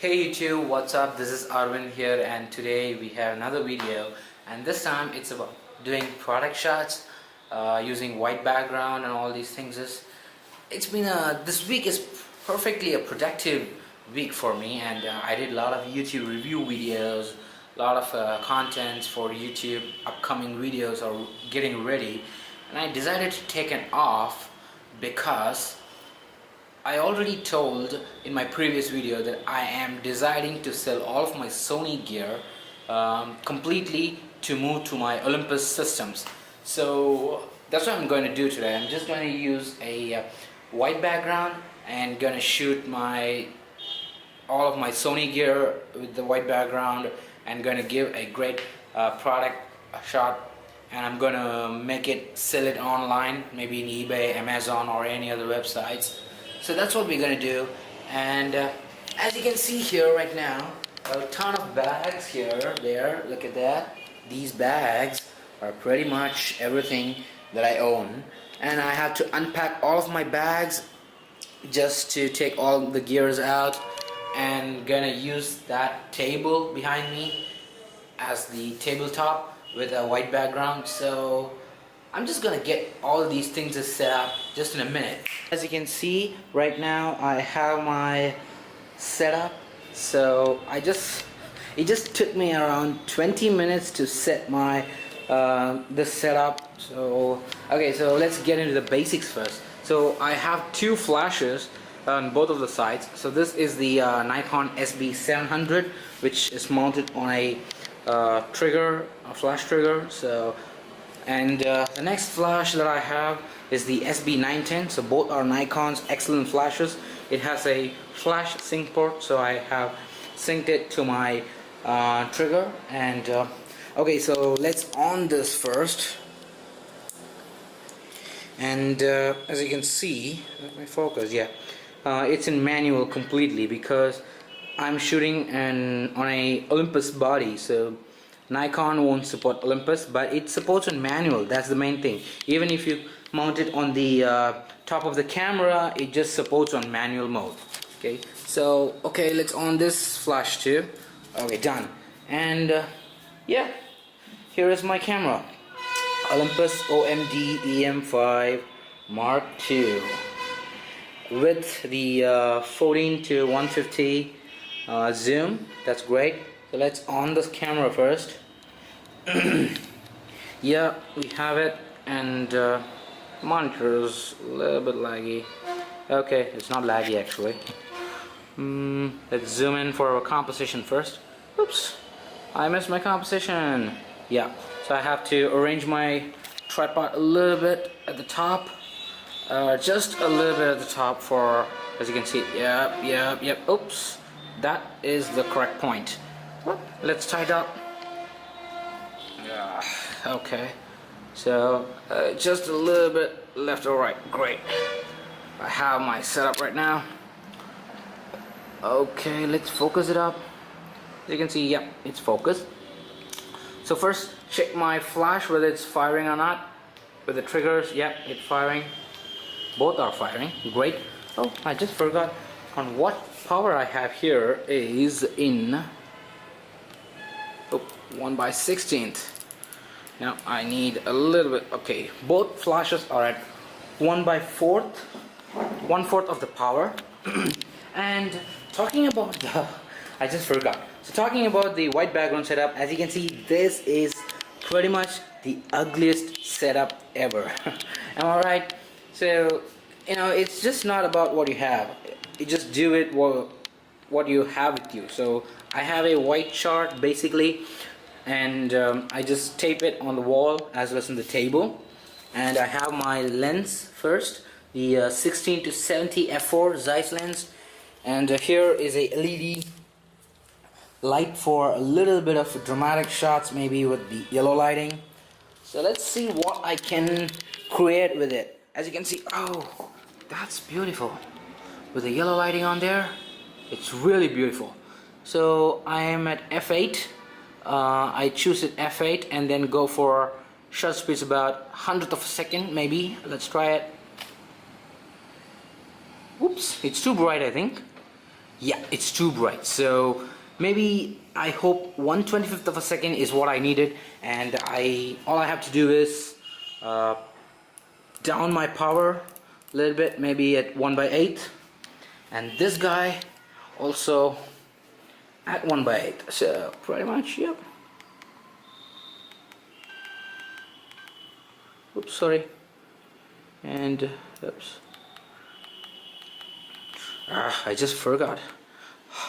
Hey YouTube, what's up? This is Arvind here, and today we have another video, and this time it's about doing product shots using white background and all these things. It's been this week is perfectly a productive week for me, and I did a lot of YouTube review videos, a lot of contents for YouTube upcoming videos or getting ready, and I decided to take an off because I already told in my previous video that I am deciding to sell all of my Sony gear completely to move to my Olympus systems. So that's what I'm going to do today. I'm just going to use a white background and going to shoot all of my Sony gear with the white background and going to give a great product shot, and I'm going to sell it online, maybe in eBay, Amazon, or any other websites. So that's what we're going to do, and as you can see here right now, a ton of bags here, look at that. These bags are pretty much everything that I own, and I have to unpack all of my bags just to take all the gears out, and gonna use that table behind me as the tabletop with a white background. So I'm just gonna get all these things set up just in a minute. As you can see right now, I have my setup. So it just took me around 20 minutes to set my this setup. So okay, so let's get into the basics first. So I have two flashes on both of the sides. So this is the Nikon SB700, which is mounted on a flash trigger. So and the next flash that I have is the SB910. So both are Nikon's excellent flashes. It has a flash sync port, so I have synced it to my trigger. And okay, so let's on this first. And as you can see, let me focus. Yeah, it's in manual completely because I'm shooting on a Olympus body. So Nikon won't support Olympus, but it supports on manual. That's the main thing. Even if you mount it on the top of the camera, it just supports on manual mode. Okay, so okay, let's on this flash too. Okay, done. And yeah, here is my camera, Olympus OMD EM5 Mark II with the 14 to 150 zoom. That's great. So let's on this camera first. Yeah, we have it, and monitor is a little bit laggy. Okay, it's not laggy actually. Let's zoom in for our composition first. Oops, I missed my composition. Yeah, so I have to arrange my tripod a little bit at the top, just a little bit at the top for, as you can see. Yep. Oops, that is the correct point. Let's tie it up. Okay, so just a little bit left or right. Great. I have my setup right now. Okay, let's focus it up. As you can see, yep, it's focused. So first, check my flash whether it's firing or not. With the triggers, yep, it's firing. Both are firing. Great. Oh, I just forgot on what power I have here is in 1/16. Now I need a little bit. Okay, both flashes are at 1/4 of the power. And talking about I just forgot. So talking about the white background setup, as you can see, this is pretty much the ugliest setup ever. Am I right? So it's just not about what you have. You just do it what you have with you. So I have a white chart basically, and I just tape it on the wall as well as on the table. And I have my lens first, the 16 to 70 f4 Zeiss lens, and here is a LED light for a little bit of dramatic shots, maybe with the yellow lighting. So let's see what I can create with it. As you can see, oh, that's beautiful with the yellow lighting on there. It's really beautiful. So I am at f8. I choose it f8 and then go for shutter speeds about 100th of a second maybe. Let's try it. Oops, it's too bright I think. Yeah, it's too bright. So maybe I hope 1/25th of a second is what I needed, and all I have to do is down my power a little bit, maybe at 1/8, and this guy also at 1/8. So pretty much, yep. Oops, sorry. And oops. I just forgot.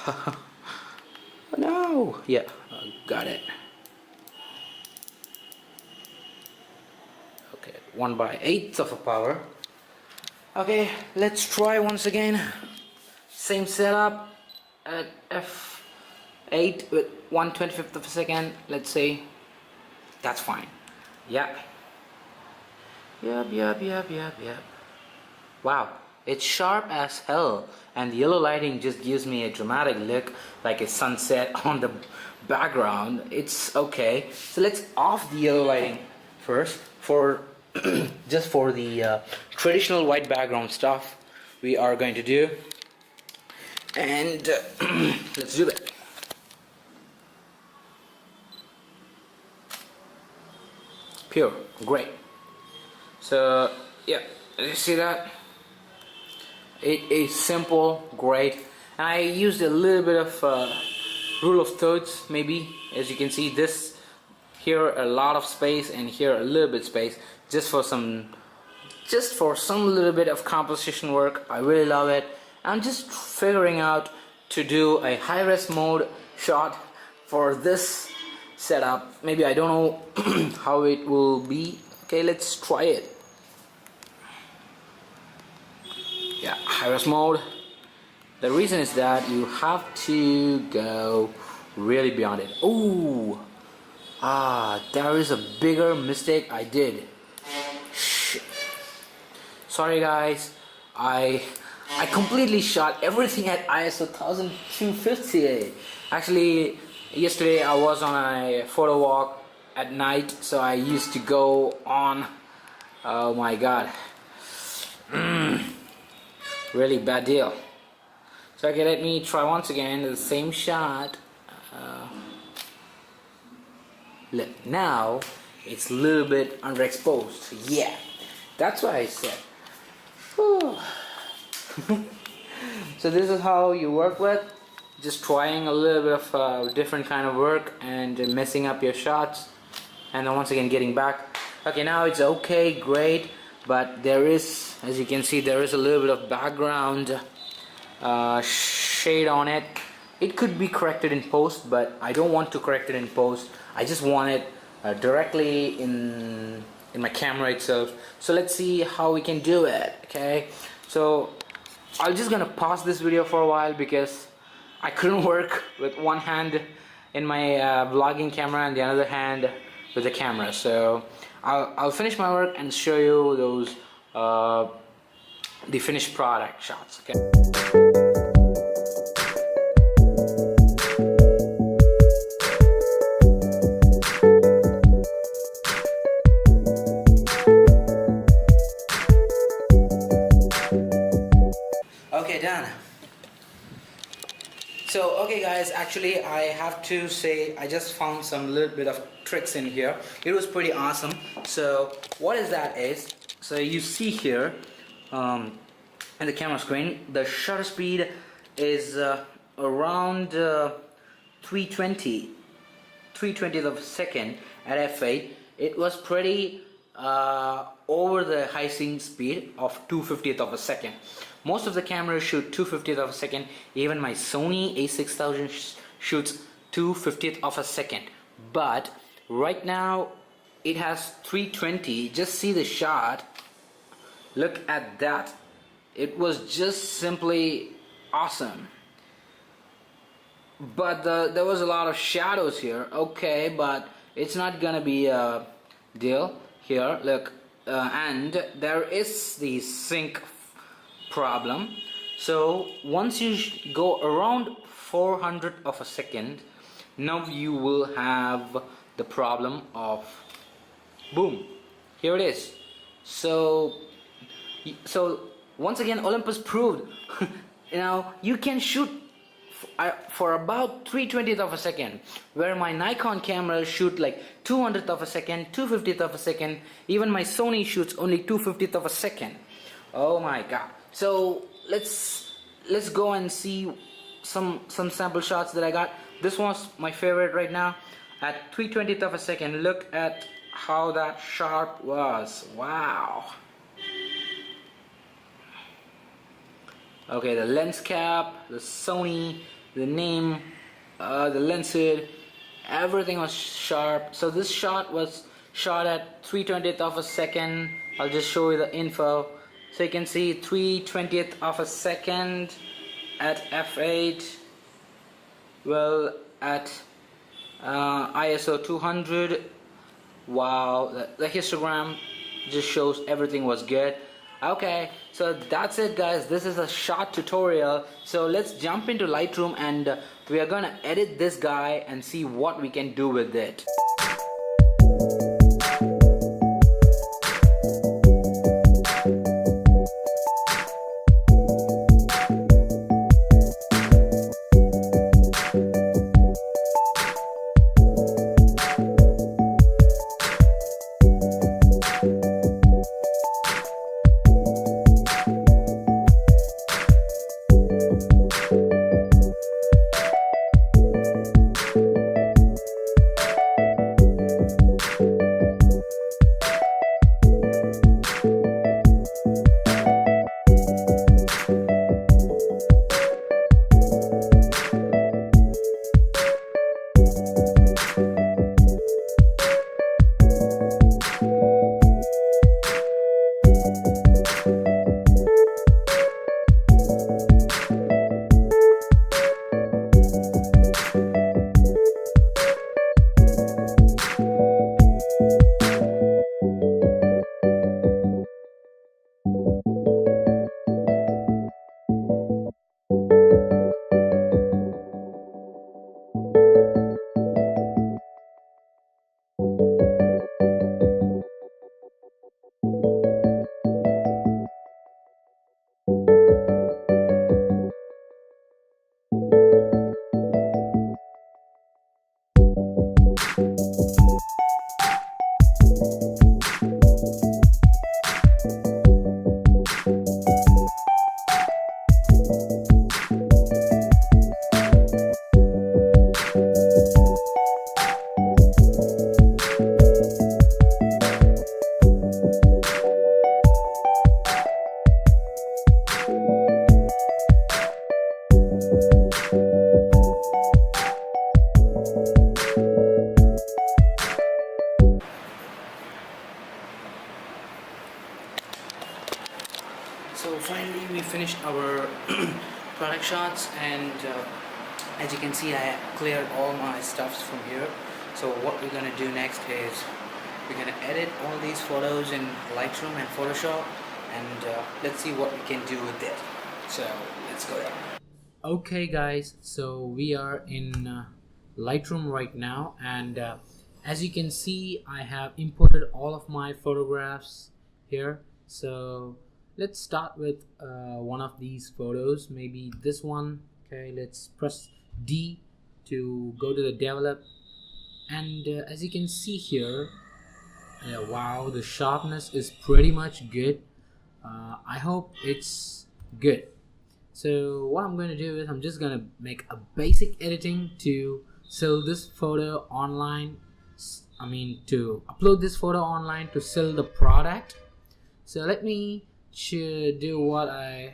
Oh, no. Yeah, got it. Okay, 1/8 of a power. Okay, let's try once again. Same setup at f8 with 1/25th of a second. Let's say that's fine. Yeah. Yep. Wow, it's sharp as hell, and the yellow lighting just gives me a dramatic look, like a sunset on the background. It's okay. So let's off the yellow lighting first for just for the traditional white background stuff we are going to do, and let's do that. Pure, great. So yeah, you see that? It is simple, great. And I used a little bit of rule of thirds, maybe. As you can see, this here a lot of space, and here a little bit space, just for some little bit of composition work. I really love it. I'm just figuring out to do a high-res mode shot for this setup. Maybe I don't know how it will be. Okay, let's try it. Yeah, high-res mode. The reason is that you have to go really beyond it. Ooh, there is a bigger mistake I did. Shit. Sorry guys, I completely shot everything at ISO 1250. Actually, yesterday I was on a photo walk at night, so I used to go on. Oh my god. Really bad deal. So okay, let me try once again the same shot. Look, now it's a little bit underexposed. Yeah, that's what I said. So this is how you work with, just trying a little bit of different kind of work and messing up your shots, and then once again getting back. Okay, now it's okay, great. But there is, as you can see, there is a little bit of background shade on it. It could be corrected in post, but I don't want to correct it in post. I just want it directly in my camera itself. So let's see how we can do it. Okay, so I'm just gonna pause this video for a while because I couldn't work with one hand in my vlogging camera and the other hand with the camera. So I'll finish my work and show you those the finished product shots. Okay. Okay, done. So okay guys, actually I have to say I just found some little bit of tricks in here. It was pretty awesome. So what is that is, so you see here in the camera screen, the shutter speed is around 3/20th of a second at f8. It was pretty over the high scene speed of 2/50th of a second. Most of the cameras shoot 2/50th of a second. Even my Sony a6000 shoots 2/50th of a second. But right now it has 320. Just see the shot. Look at that. It was just simply awesome. But there was a lot of shadows here. Okay, but it's not gonna be a deal here. Look, and there is the sync problem. So once you go around 400 of a second, now you will have the problem of boom. Here it is. So once again, Olympus proved you know, you can shoot for about 3/20th of a second, where my Nikon camera shoot like 200th of a second, 250th of a second. Even my Sony shoots only 250th of a second. Oh my god. So let's go and see some sample shots that I got. This one's my favorite right now at 3/20th of a second. Look at how that sharp was. Wow. Okay, the lens cap, the Sony, the name, the lens hood, everything was sharp. So this shot was shot at 3/20th of a second. I'll just show you the info. So you can see 3/20th of a second at f8. Well, at ISO 200. Wow, the histogram just shows everything was good. Okay, so that's it guys. This is a short tutorial. So let's jump into Lightroom and we are gonna edit this guy and see what we can do with it. So finally we finished our product shots, and as you can see I cleared all my stuffs from here. So what we're gonna do next is we're gonna edit all these photos in Lightroom and Photoshop, and let's see what we can do with it. So let's go there. Okay guys, so we are in Lightroom right now, and as you can see I have imported all of my photographs here. So let's start with one of these photos, maybe this one. Okay, let's press D to go to the develop, and as you can see here, wow, the sharpness is pretty much good. I hope it's good. So what I'm going to do is I'm just going to make a basic editing to sell this photo online. I mean to upload this photo online to sell the product. So let me do what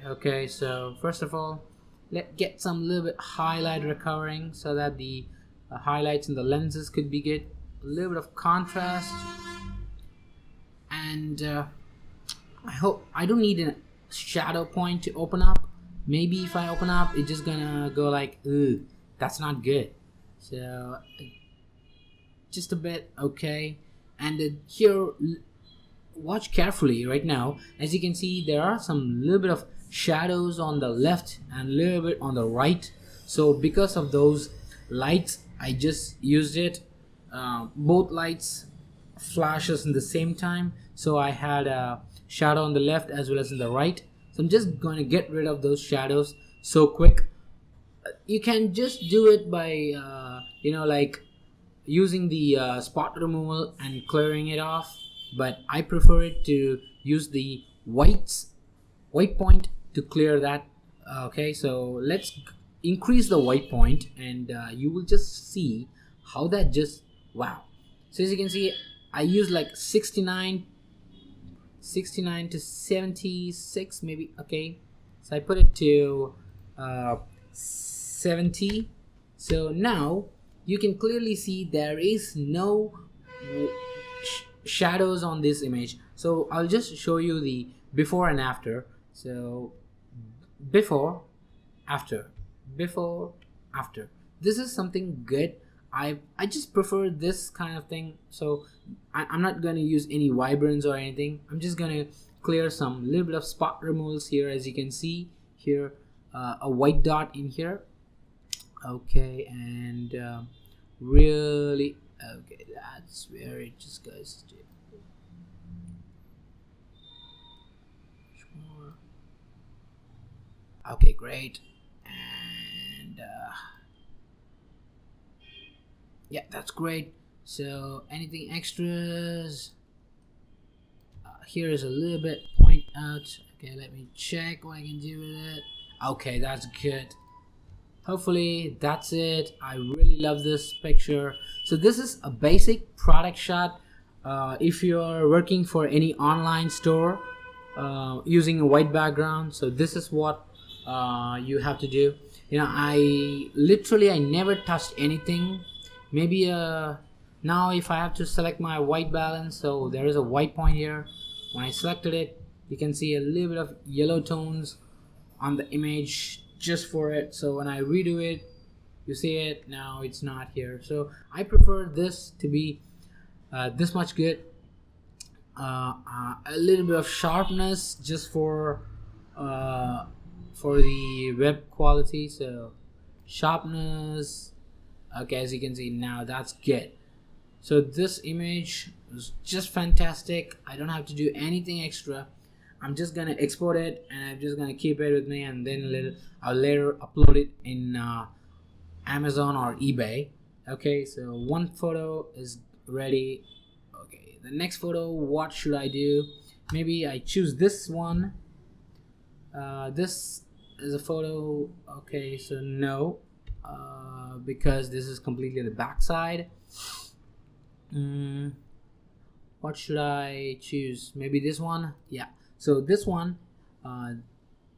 okay, so first of all, let's get some little bit highlight recovering so that the highlights in the lenses could be good. A little bit of contrast, and I hope I don't need a shadow point to open up. Maybe if I open up, it's just gonna go like, ooh, that's not good. So just a bit, okay. And here, watch carefully right now. As you can see, there are some little bit of shadows on the left and a little bit on the right. So because of those lights, I just used it, both lights flashes in the same time, so I had a shadow on the left as well as in the right. So I'm just going to get rid of those shadows so quick. you can just do it by like using the spot removal and clearing it off, but I prefer it to use the white point to clear that. Okay, so let's increase the white point, and you will just see how that just wow. So as you can see, I use like 69 to 76 maybe. Okay, so I put it to 70. So now you can clearly see there is no shadows on this image. So I'll just show you the before and after. So before, after, before, after. This is something good. I just prefer this kind of thing. So I'm not going to use any vibrance or anything. I'm just going to clear some little bit of spot removals here. As you can see here, a white dot in here. Okay, and really, okay, that's where it just goes to. Okay, great. And yeah, that's great. So anything extras? Here is a little bit point out. Okay, let me check what I can do with it. Okay, that's good. Hopefully that's it. I really love this picture. So this is a basic product shot. If you're working for any online store using a white background, so this is what you have to do. I never touched anything. Maybe now if I have to select my white balance, so there is a white point here. When I selected it, you can see a little bit of yellow tones on the image just for it. So when I redo it, you see it now, it's not here. So I prefer this to be this much good. A little bit of sharpness just for the web quality. So sharpness. Okay, as you can see now, that's good. So this image is just fantastic. I don't have to do anything extra. I'm just gonna export it, and I'm just gonna keep it with me, and then I'll later upload it in Amazon or eBay. Okay, so one photo is ready. Okay, the next photo, what should I do? Maybe I choose this one. This is a photo. Okay, so no, because this is completely the back side. What should I choose? Maybe this one. Yeah, so this one,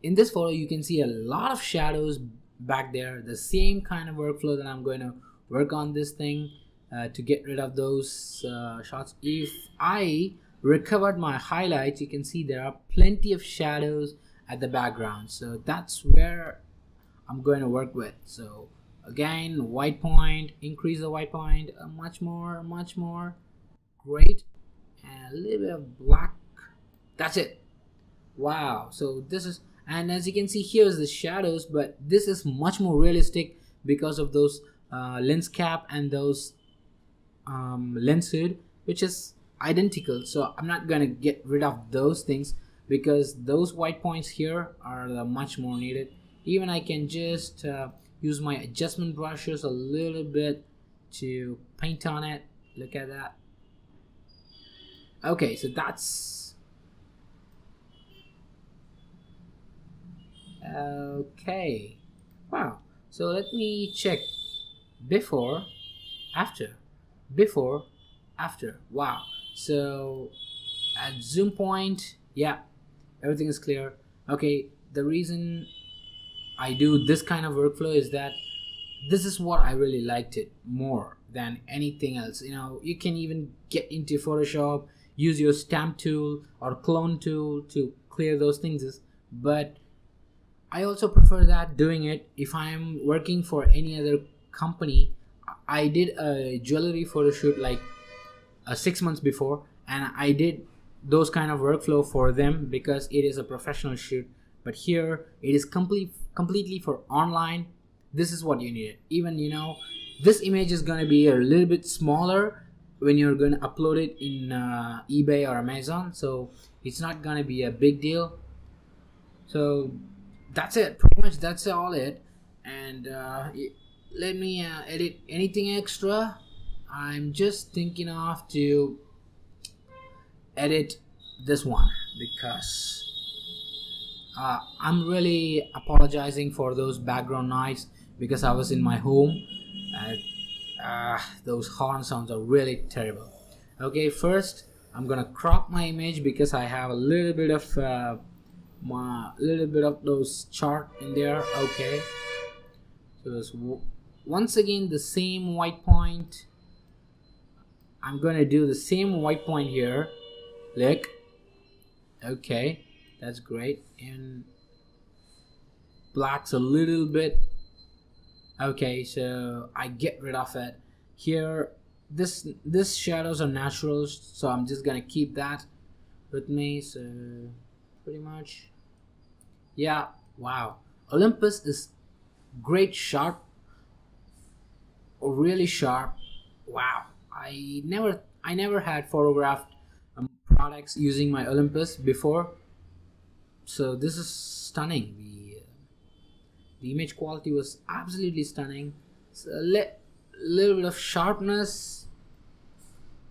in this photo you can see a lot of shadows back there. The same kind of workflow that I'm going to work on this thing to get rid of those shots. If I recovered my highlights, you can see there are plenty of shadows at the background. So that's where I'm going to work with. So again, white point, increase the white point, much more, great, and a little bit of black. That's it. Wow. So this is, and as you can see, here's the shadows, but this is much more realistic because of those lens cap and those lens hood, which is identical. So I'm not gonna get rid of those things because those white points here are much more needed. Even I can just use my adjustment brushes a little bit to paint on it. Look at that. Okay, so that's okay. Wow. So let me check before, after, before, after. Wow. So at zoom point, yeah, everything is clear. Okay, the reason I do this kind of workflow is that this is what I really liked it more than anything else. You can even get into Photoshop, use your stamp tool or clone tool to clear those things, but I also prefer that doing it if I'm working for any other company. I did a jewelry photo shoot like 6 months before, and I did those kind of workflow for them because it is a professional shoot. But here it is completely for online. This is what you need. Even this image is going to be a little bit smaller when you're going to upload it in eBay or Amazon, so it's not going to be a big deal. So that's it, pretty much. That's all it. and let me edit anything extra. I'm just thinking of to edit this one because I'm really apologizing for those background noise because I was in my home. Those horn sounds are really terrible. Okay, first I'm gonna crop my image because I have a little bit of those chart in there. Okay, so there's once again the same white point. I'm gonna do the same white point here. Look. Okay, that's great. And black's a little bit. Okay, so I get rid of it here. This shadows are natural, so I'm just gonna keep that with me. So pretty much, yeah. Wow, Olympus is great, sharp, really sharp. Wow, I never had photographed products using my Olympus before, so this is stunning. The image quality was absolutely stunning. So little bit of sharpness,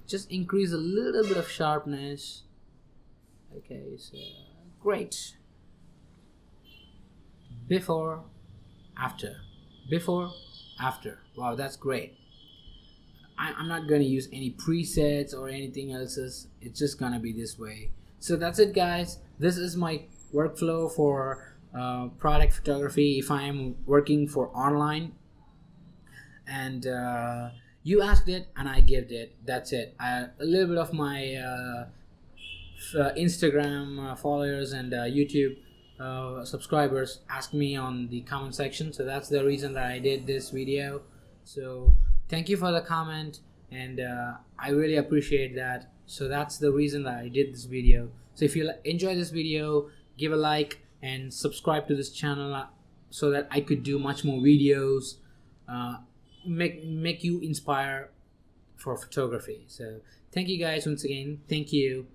just increase a little bit of sharpness. Okay, so great. Before, after, before, after. Wow, that's great. I'm not going to use any presets or anything else. It's just gonna be this way. So that's it, guys. This is my workflow for product photography if I am working for online. And you asked it and I gave it. That's it. A little bit of my Instagram followers and YouTube subscribers asked me on the comment section, so that's the reason that I did this video. So thank you for the comment, and I really appreciate that. So that's the reason that I did this video. So if you enjoy this video, give a like and subscribe to this channel so that I could do much more videos, make you inspire for photography. So thank you guys once again. Thank you.